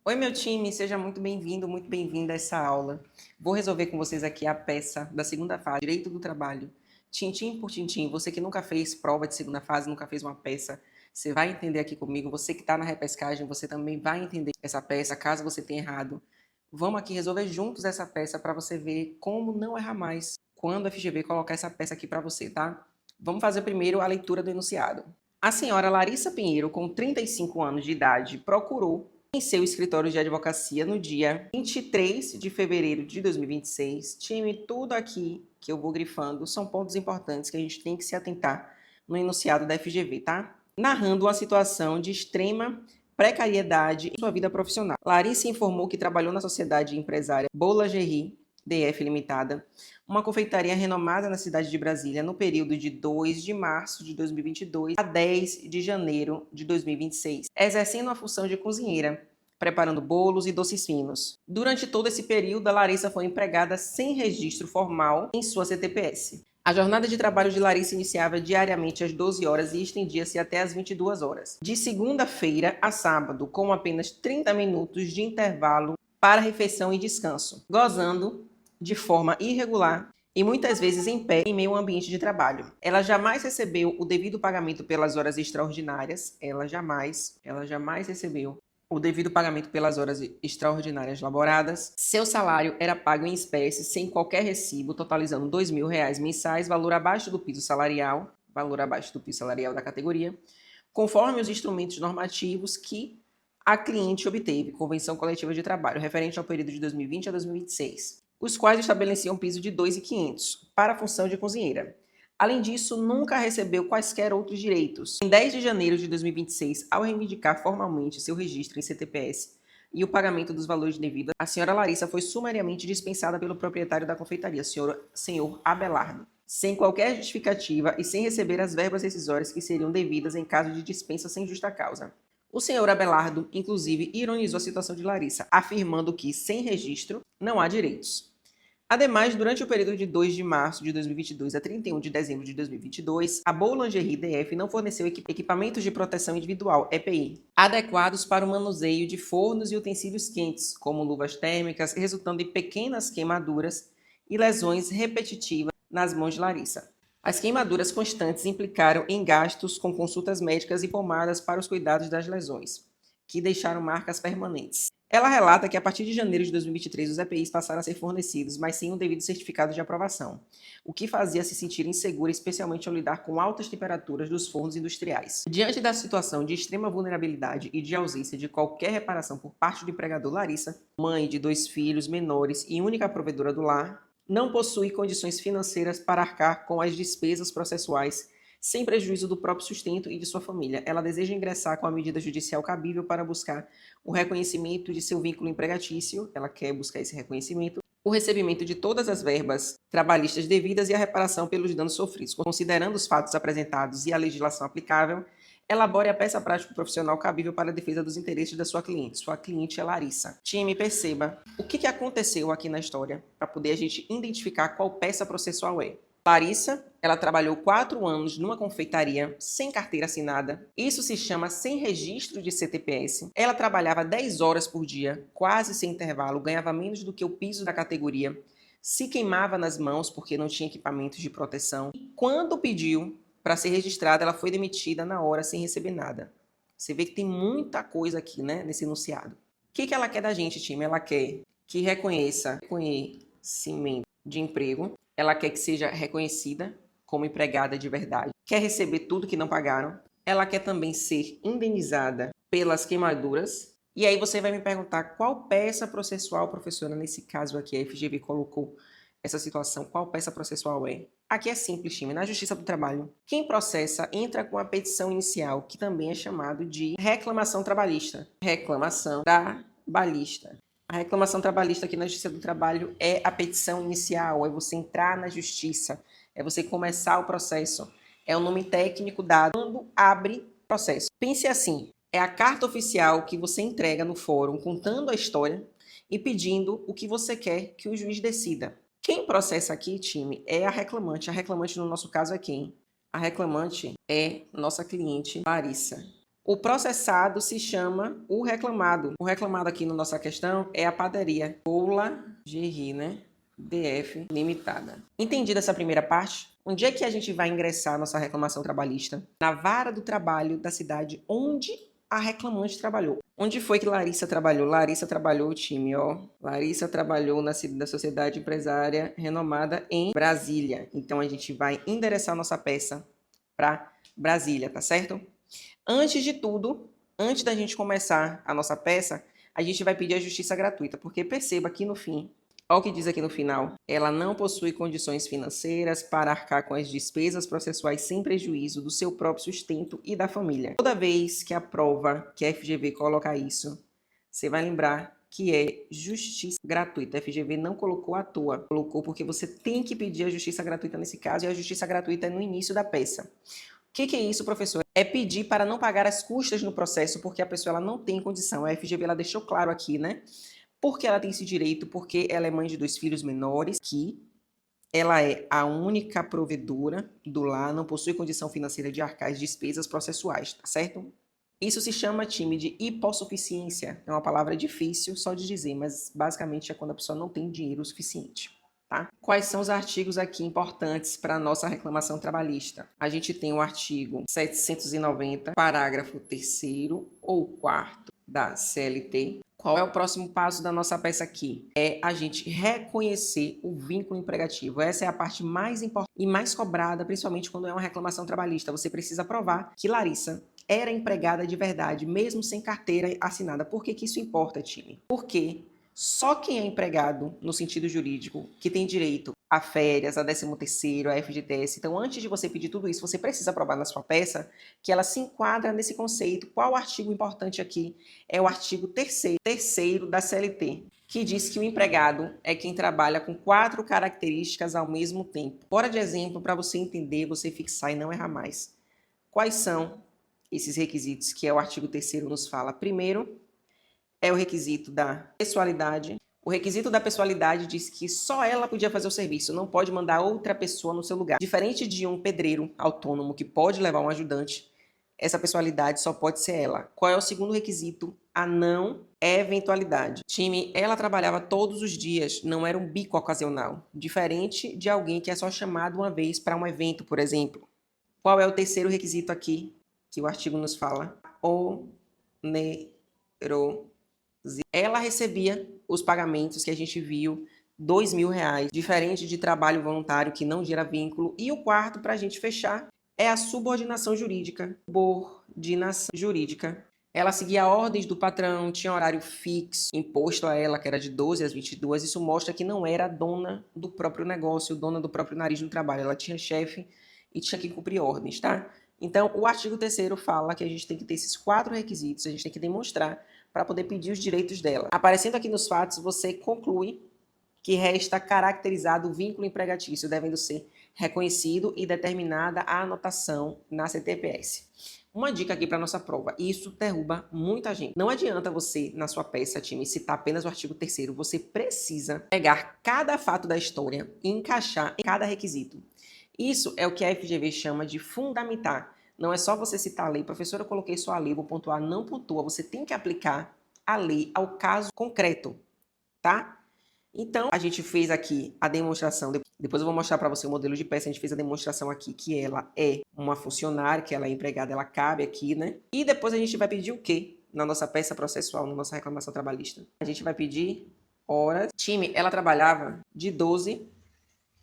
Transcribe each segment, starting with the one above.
Oi, meu time, seja muito bem-vindo, muito bem-vinda a essa aula. Vou resolver com vocês aqui a peça da segunda fase, Direito do Trabalho. Tintim por tintim, você que nunca fez prova de segunda fase, nunca fez uma peça, você vai entender aqui comigo. Você que está na repescagem, você também vai entender essa peça, caso você tenha errado. Vamos aqui resolver juntos essa peça para você ver como não errar mais quando a FGV colocar essa peça aqui para você, tá? Vamos fazer primeiro a leitura do enunciado. A senhora Larissa Pinheiro, com 35 anos de idade, procurou em seu escritório de advocacia no dia 23 de fevereiro de 2026. Time, tudo aqui que eu vou grifando são pontos importantes que a gente tem que se atentar no enunciado da FGV, tá? Narrando uma situação de extrema precariedade em sua vida profissional. Larissa informou que trabalhou na sociedade empresária Boulangerie DF Limitada, uma confeitaria renomada na cidade de Brasília, no período de 2 de março de 2022 a 10 de janeiro de 2026, exercendo a função de cozinheira, preparando bolos e doces finos. Durante todo esse período, a Larissa foi empregada sem registro formal em sua CTPS. A jornada de trabalho de Larissa iniciava diariamente às 12 horas e estendia-se até às 22 horas, de segunda-feira a sábado, com apenas 30 minutos de intervalo para refeição e descanso, gozando de forma irregular e muitas vezes em pé em meio ao ambiente de trabalho. Ela jamais recebeu o devido pagamento pelas horas extraordinárias, ela jamais recebeu o devido pagamento pelas horas extraordinárias laboradas. Seu salário era pago em espécie, sem qualquer recibo, totalizando R$ 2.000 mensais, valor abaixo do piso salarial da categoria, conforme os instrumentos normativos que a cliente obteve, convenção coletiva de trabalho, referente ao período de 2020 a 2026, os quais estabeleciam um piso de R$ 2.500 para a função de cozinheira. Além disso, nunca recebeu quaisquer outros direitos. Em 10 de janeiro de 2026, ao reivindicar formalmente seu registro em CTPS e o pagamento dos valores devidos, a senhora Larissa foi sumariamente dispensada pelo proprietário da confeitaria, senhor Abelardo, sem qualquer justificativa e sem receber as verbas rescisórias que seriam devidas em caso de dispensa sem justa causa. O senhor Abelardo, inclusive, ironizou a situação de Larissa, afirmando que, sem registro, não há direitos. Ademais, durante o período de 2 de março de 2022 a 31 de dezembro de 2022, a Boulangerie DF não forneceu equipamentos de proteção individual, EPI, adequados para o manuseio de fornos e utensílios quentes, como luvas térmicas, resultando em pequenas queimaduras e lesões repetitivas nas mãos de Larissa. As queimaduras constantes implicaram em gastos com consultas médicas e pomadas para os cuidados das lesões, que deixaram marcas permanentes. Ela relata que a partir de janeiro de 2023 os EPIs passaram a ser fornecidos, mas sem o devido certificado de aprovação, o que fazia se sentir insegura, especialmente ao lidar com altas temperaturas dos fornos industriais. Diante da situação de extrema vulnerabilidade e de ausência de qualquer reparação por parte do empregador, Larissa, mãe de 2 filhos menores e única provedora do lar, não possui condições financeiras para arcar com as despesas processuais, sem prejuízo do próprio sustento e de sua família. Ela deseja ingressar com a medida judicial cabível para buscar o reconhecimento de seu vínculo empregatício, ela quer buscar esse reconhecimento, o recebimento de todas as verbas trabalhistas devidas e a reparação pelos danos sofridos. Considerando os fatos apresentados e a legislação aplicável, elabore a peça prática profissional cabível para a defesa dos interesses da sua cliente. Sua cliente é Larissa. Time, perceba o que aconteceu aqui na história para poder a gente identificar qual peça processual é. Larissa, ela trabalhou 4 anos numa confeitaria sem carteira assinada. Isso se chama sem registro de CTPS. Ela trabalhava 10 horas por dia, quase sem intervalo, ganhava menos do que o piso da categoria, se queimava nas mãos porque não tinha equipamentos de proteção. E quando pediu para ser registrada, ela foi demitida na hora sem receber nada. Você vê que tem muita coisa aqui, né, nesse enunciado. O que ela quer da gente, time? Ela quer que reconheça reconhecimento de emprego. Ela quer que seja reconhecida como empregada de verdade. Quer receber tudo que não pagaram. Ela quer também ser indenizada pelas queimaduras. E aí você vai me perguntar qual peça processual, professora, nesse caso aqui, a FGV colocou essa situação, qual peça processual é? Aqui é simples, time. Na Justiça do Trabalho, quem processa entra com a petição inicial, que também é chamado de reclamação trabalhista. Reclamação trabalhista. A reclamação trabalhista aqui na Justiça do Trabalho é a petição inicial, é você entrar na justiça, é você começar o processo. É o nome técnico dado quando abre processo. Pense assim, é a carta oficial que você entrega no fórum contando a história e pedindo o que você quer que o juiz decida. Quem processa aqui, time, é a reclamante. A reclamante, no nosso caso, é quem? A reclamante é nossa cliente, Larissa. O processado se chama o reclamado. O reclamado aqui na nossa questão é a padaria Paula Gerry, né? DF Limitada. Entendida essa primeira parte? Onde é que a gente vai ingressar a nossa reclamação trabalhista? Na vara do trabalho da cidade onde a reclamante trabalhou. Onde foi que Larissa trabalhou? Larissa trabalhou o time, ó. Larissa trabalhou na sociedade empresária renomada em Brasília. Então a gente vai endereçar nossa peça para Brasília, tá certo? Antes de tudo, antes da gente começar a nossa peça, a gente vai pedir a justiça gratuita, porque perceba aqui no fim, olha o que diz aqui no final, ela não possui condições financeiras para arcar com as despesas processuais sem prejuízo do seu próprio sustento e da família. Toda vez que a prova, que a FGV colocar isso, você vai lembrar que é justiça gratuita. A FGV não colocou à toa, colocou porque você tem que pedir a justiça gratuita nesse caso, e a justiça gratuita é no início da peça. O que é isso, professor? É pedir para não pagar as custas no processo, porque a pessoa ela não tem condição. A FGV ela deixou claro aqui, né? Porque ela tem esse direito, porque ela é mãe de 2 filhos menores, que ela é a única provedora do lar, não possui condição financeira de arcar as despesas processuais, tá certo? Isso se chama, time, de hipossuficiência. É uma palavra difícil só de dizer, mas basicamente é quando a pessoa não tem dinheiro suficiente. Tá? Quais são os artigos aqui importantes para a nossa reclamação trabalhista? A gente tem o artigo 790, parágrafo 3º ou 4º da CLT. Qual é o próximo passo da nossa peça aqui? É a gente reconhecer o vínculo emregativo. Essa é a parte mais importante e mais cobrada, principalmente quando é uma reclamação trabalhista. Você precisa provar que Larissa era empregada de verdade, mesmo sem carteira assinada. Por que que isso importa, time? Porque só quem é empregado, no sentido jurídico, que tem direito a férias, a 13º, a FGTS. Então, antes de você pedir tudo isso, você precisa provar na sua peça que ela se enquadra nesse conceito. Qual artigo importante aqui? É o artigo 3º da CLT, que diz que o empregado é quem trabalha com 4 características ao mesmo tempo. Bora de exemplo para você entender, você fixar e não errar mais. Quais são esses requisitos que o artigo 3º nos fala? Primeiro, é o requisito da pessoalidade. O requisito da pessoalidade diz que só ela podia fazer o serviço, não pode mandar outra pessoa no seu lugar. Diferente de um pedreiro autônomo que pode levar um ajudante, essa pessoalidade só pode ser ela. Qual é o segundo requisito? A não eventualidade. Time, ela trabalhava todos os dias, não era um bico ocasional. Diferente de alguém que é só chamado uma vez para um evento, por exemplo. Qual é o terceiro requisito aqui que o artigo nos fala? Onerosidade. Ela recebia os pagamentos que a gente viu, R$ 2.000, diferente de trabalho voluntário que não gera vínculo. E o quarto, para a gente fechar, é a subordinação jurídica. Subordinação jurídica. Ela seguia ordens do patrão, tinha horário fixo, imposto a ela, que era de 12 às 22. Isso mostra que não era dona do próprio negócio, dona do próprio nariz no trabalho. Ela tinha chefe e tinha que cumprir ordens, tá? Então, o artigo 3º fala que a gente tem que ter esses 4 requisitos, a gente tem que demonstrar para poder pedir os direitos dela. Aparecendo aqui nos fatos, você conclui que resta caracterizado o vínculo empregatício, devendo ser reconhecido e determinada a anotação na CTPS. Uma dica aqui para nossa prova, isso derruba muita gente. Não adianta você, na sua peça, time, citar apenas o artigo 3º, você precisa pegar cada fato da história e encaixar em cada requisito. Isso é o que a FGV chama de fundamentar. Não é só você citar a lei, professor, eu coloquei só a lei, vou pontuar, não pontua. Você tem que aplicar a lei ao caso concreto, tá? Então, a gente fez aqui a demonstração, depois eu vou mostrar para você o modelo de peça, a gente fez a demonstração aqui que ela é uma funcionária, que ela é empregada, ela cabe aqui, né? E depois a gente vai pedir o quê? Na nossa peça processual, na nossa reclamação trabalhista. A gente vai pedir horas. Time, ela trabalhava de 12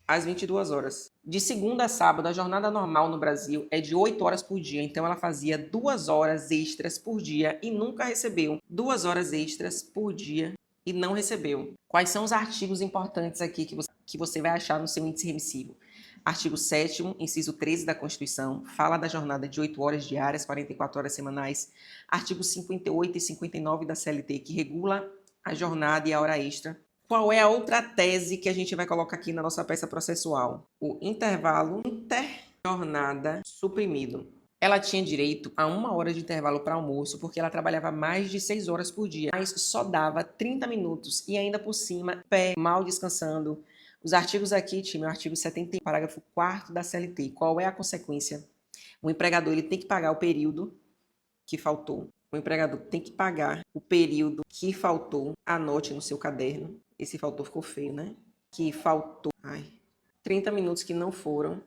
às 22 horas. De segunda a sábado, a jornada normal no Brasil é de 8 horas por dia. Então, ela fazia 2 horas extras por dia e nunca recebeu. 2 horas extras por dia e não recebeu. Quais são os artigos importantes aqui que você vai achar no seu índice remissivo? Artigo 7º, inciso 13 da Constituição, fala da jornada de 8 horas diárias, 44 horas semanais. Artigo 58 e 59 da CLT, que regula a jornada e a hora extra. Qual é a outra tese que a gente vai colocar aqui na nossa peça processual? O intervalo interjornada suprimido. Ela tinha direito a 1 hora de intervalo para almoço, porque ela trabalhava mais de 6 horas por dia, mas só dava 30 minutos e ainda por cima, pé, mal descansando. Os artigos aqui, time, o artigo 71, parágrafo 4º da CLT. Qual é a consequência? O empregador ele tem que pagar o período que faltou. O empregador tem que pagar o período que faltou. Anote no seu caderno. Esse faltou ficou feio, né? Que faltou. 30 minutos que não foram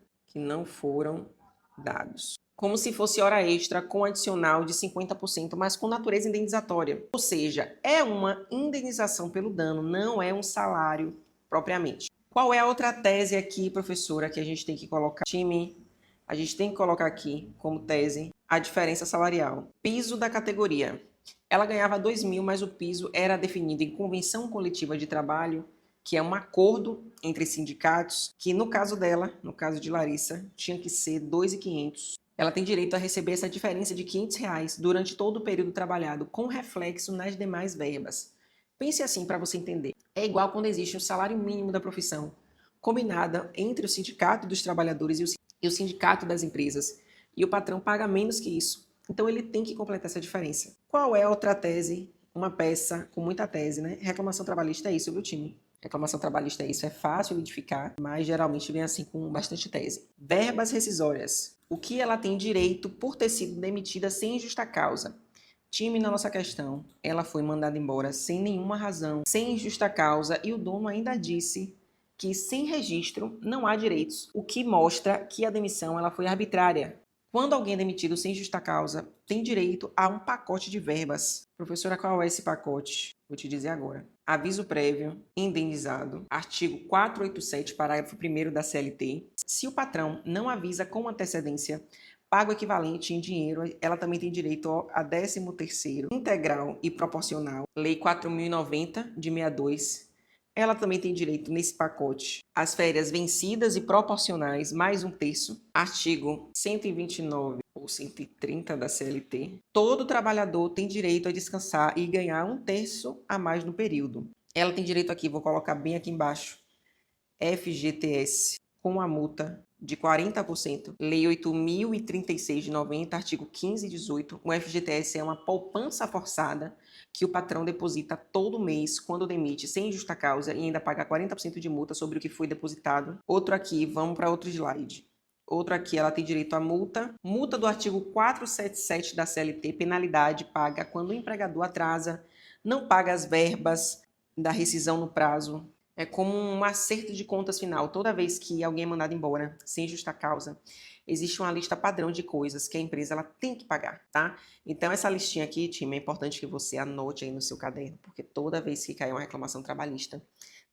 dados. Como se fosse hora extra com adicional de 50%, mas com natureza indenizatória. Ou seja, é uma indenização pelo dano, não é um salário propriamente. Qual é a outra tese aqui, professora, que a gente tem que colocar? Time, a gente tem que colocar aqui como tese a diferença salarial. Piso da categoria. Ela ganhava 2.000, mas o piso era definido em convenção coletiva de trabalho, que é um acordo entre sindicatos, que no caso dela, no caso de Larissa, tinha que ser 2.500. Ela tem direito a receber essa diferença de R$500 durante todo o período trabalhado, com reflexo nas demais verbas. Pense assim para você entender. É igual quando existe o salário mínimo da profissão, combinada entre o sindicato dos trabalhadores e o sindicato das empresas, e o patrão paga menos que isso. Então ele tem que completar essa diferença. Qual é a outra tese? Uma peça com muita tese, né? Reclamação trabalhista é isso, viu, time? Reclamação trabalhista é isso, é fácil identificar, mas geralmente vem assim com bastante tese. Verbas rescisórias. O que ela tem direito por ter sido demitida sem justa causa? Time, na nossa questão, ela foi mandada embora sem nenhuma razão, sem justa causa, e o dono ainda disse que sem registro não há direitos, o que mostra que a demissão ela foi arbitrária. Quando alguém é demitido sem justa causa, tem direito a um pacote de verbas. Professora, qual é esse pacote? Vou te dizer agora. Aviso prévio, indenizado, artigo 487, parágrafo 1º da CLT. Se o patrão não avisa com antecedência, paga o equivalente em dinheiro, ela também tem direito a 13º integral e proporcional. Lei 4.090, de 62. Ela também tem direito nesse pacote às férias vencidas e proporcionais, mais 1/3. Artigo 129 ou 130 da CLT. Todo trabalhador tem direito a descansar e ganhar 1/3 a mais no período. Ela tem direito aqui, vou colocar bem aqui embaixo, FGTS, com a multa de 40%. Lei 8.036 de 90, artigo 15 e 18. O FGTS é uma poupança forçada que o patrão deposita todo mês quando demite sem justa causa e ainda paga 40% de multa sobre o que foi depositado. Outro aqui, vamos para outro slide. Outro aqui, ela tem direito à multa. Multa do artigo 477 da CLT, penalidade paga quando o empregador atrasa, não paga as verbas da rescisão no prazo. É como um acerto de contas final. Toda vez que alguém é mandado embora sem justa causa, existe uma lista padrão de coisas que a empresa ela tem que pagar, tá? Então, essa listinha aqui, time, é importante que você anote aí no seu caderno, porque toda vez que cair uma reclamação trabalhista,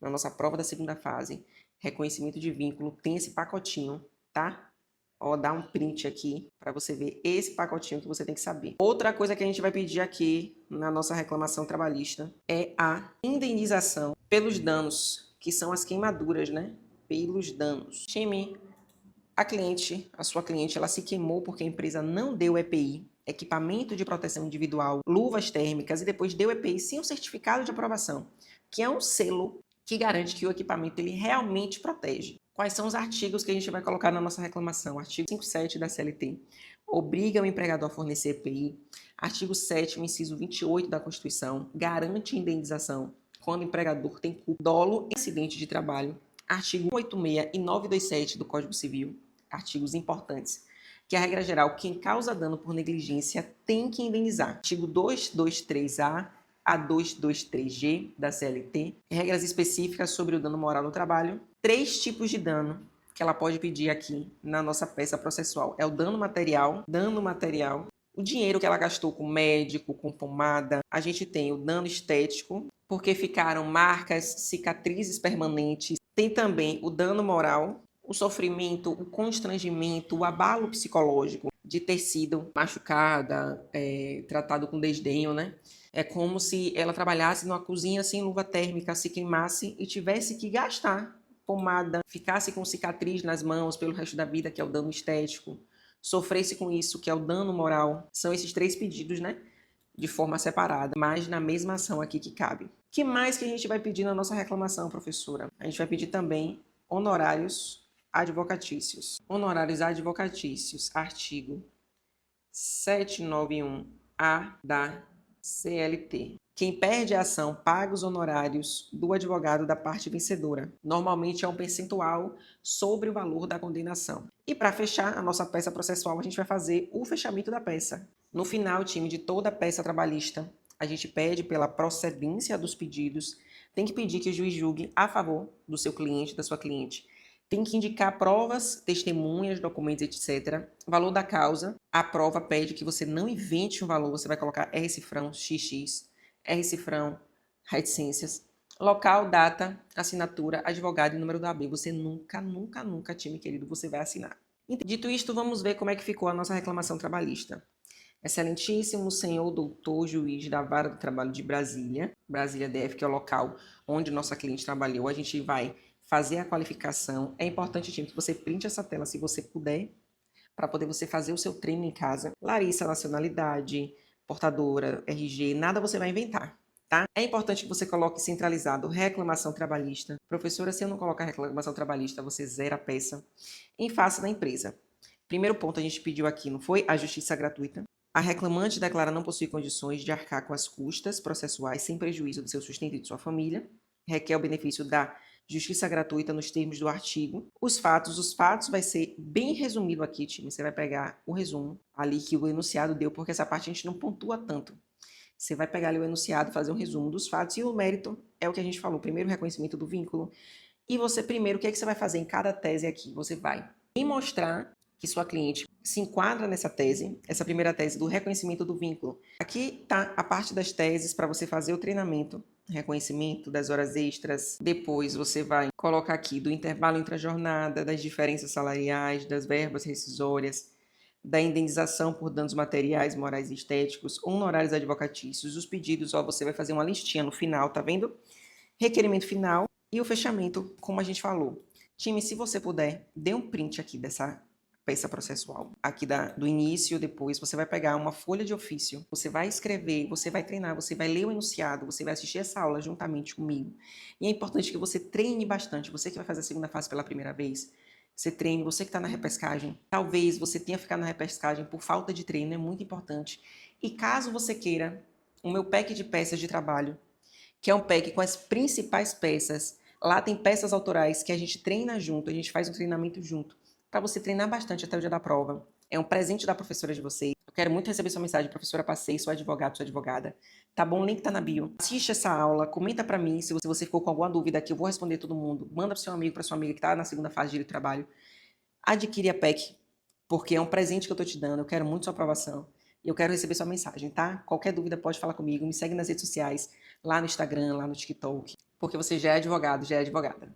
na nossa prova da segunda fase, reconhecimento de vínculo, tem esse pacotinho, tá? Ó, dá um print aqui para você ver esse pacotinho que você tem que saber. Outra coisa que a gente vai pedir aqui na nossa reclamação trabalhista é a indenização pelos danos, que são as queimaduras, né? Pelos danos. Time, a sua cliente, ela se queimou porque a empresa não deu EPI, equipamento de proteção individual, luvas térmicas, e depois deu EPI sem o certificado de aprovação, que é um selo que garante que o equipamento ele realmente protege. Quais são os artigos que a gente vai colocar na nossa reclamação? Artigo 57 da CLT obriga o empregador a fornecer EPI. Artigo 7º, inciso 28 da Constituição, garante indenização quando o empregador tem culpa, dolo e acidente de trabalho. Artigo 186 e 927 do Código Civil, artigos importantes, que a regra geral, quem causa dano por negligência tem que indenizar. Artigo 223A a 223G da CLT, regras específicas sobre o dano moral no trabalho. 3 tipos de dano que ela pode pedir aqui na nossa peça processual. É o dano material, o dinheiro que ela gastou com médico, com pomada. A gente tem o dano estético, porque ficaram marcas, cicatrizes permanentes. Tem também o dano moral, o sofrimento, o constrangimento, o abalo psicológico de ter sido machucada, tratado com desdenho, né? É como se ela trabalhasse numa cozinha sem luva térmica, se queimasse e tivesse que gastar pomada, ficasse com cicatriz nas mãos pelo resto da vida, que é o dano estético, sofresse com isso, que é o dano moral. São esses 3 pedidos, né? De forma separada, mas na mesma ação aqui que cabe. O que mais que a gente vai pedir na nossa reclamação, professora? A gente vai pedir também honorários advocatícios. Honorários advocatícios, artigo 791-A da CLT. Quem perde a ação paga os honorários do advogado da parte vencedora. Normalmente é um percentual sobre o valor da condenação. E para fechar a nossa peça processual, a gente vai fazer o fechamento da peça. No final, time, de toda a peça trabalhista, a gente pede pela procedência dos pedidos, tem que pedir que o juiz julgue a favor do seu cliente, da sua cliente. Tem que indicar provas, testemunhas, documentos, etc. Valor da causa. A prova pede que você não invente um valor, você vai colocar R cifrão XX, R cifrão, reticências. Local, data, assinatura, advogado e número do AB. Você nunca, nunca, nunca, time querido, você vai assinar. Dito isto, vamos ver como é que ficou a nossa reclamação trabalhista. Excelentíssimo senhor doutor juiz da Vara do Trabalho de Brasília, Brasília DF, que é o local onde nossa cliente trabalhou, a gente vai fazer a qualificação. É importante, time, que você printe essa tela, se você puder, para poder você fazer o seu treino em casa. Larissa, nacionalidade, portadora, RG, nada você vai inventar, tá? É importante que você coloque centralizado reclamação trabalhista. Professora, se eu não colocar reclamação trabalhista, você zera a peça em face da empresa. Primeiro ponto a gente pediu aqui, não foi? A justiça gratuita. A reclamante declara não possuir condições de arcar com as custas processuais sem prejuízo do seu sustento e de sua família. Requer o benefício da justiça gratuita nos termos do artigo. Os fatos vai ser bem resumido aqui, time. Você vai pegar o resumo ali que o enunciado deu, porque essa parte a gente não pontua tanto. Você vai pegar ali o enunciado, fazer um resumo dos fatos e o mérito é o que a gente falou. Primeiro, o reconhecimento do vínculo. E você, primeiro, o que é que você vai fazer em cada tese aqui? Você vai mostrar que sua cliente se enquadra nessa tese, essa primeira tese do reconhecimento do vínculo. Aqui está a parte das teses para você fazer o treinamento, reconhecimento das horas extras. Depois você vai colocar aqui do intervalo intra-jornada, das diferenças salariais, das verbas rescisórias, da indenização por danos materiais, morais e estéticos, honorários advocatícios, os pedidos, ó, você vai fazer uma listinha no final, tá vendo? Requerimento final e o fechamento, como a gente falou. Time, se você puder, dê um print aqui dessa peça processual. Aqui do início, depois, você vai pegar uma folha de ofício, você vai escrever, você vai treinar, você vai ler o enunciado, você vai assistir essa aula juntamente comigo. E é importante que você treine bastante. Você que vai fazer a segunda fase pela primeira vez, você treine, você que está na repescagem. Talvez você tenha ficado na repescagem por falta de treino, é muito importante. E caso você queira o meu pack de peças de trabalho, que é um pack com as principais peças. Lá tem peças autorais que a gente treina junto, a gente faz um treinamento junto, para você treinar bastante até o dia da prova. É um presente da professora de vocês. Eu quero muito receber sua mensagem, professora, passei, sou advogado, sou advogada. Tá bom? O link tá na bio. Assiste essa aula, comenta para mim se você ficou com alguma dúvida aqui, eu vou responder todo mundo. Manda pro seu amigo, pra sua amiga que tá na segunda fase de direito do trabalho. Adquire a PEC, porque é um presente que eu tô te dando, eu quero muito sua aprovação. E eu quero receber sua mensagem, tá? Qualquer dúvida pode falar comigo, me segue nas redes sociais, lá no Instagram, lá no TikTok, porque você já é advogado, já é advogada.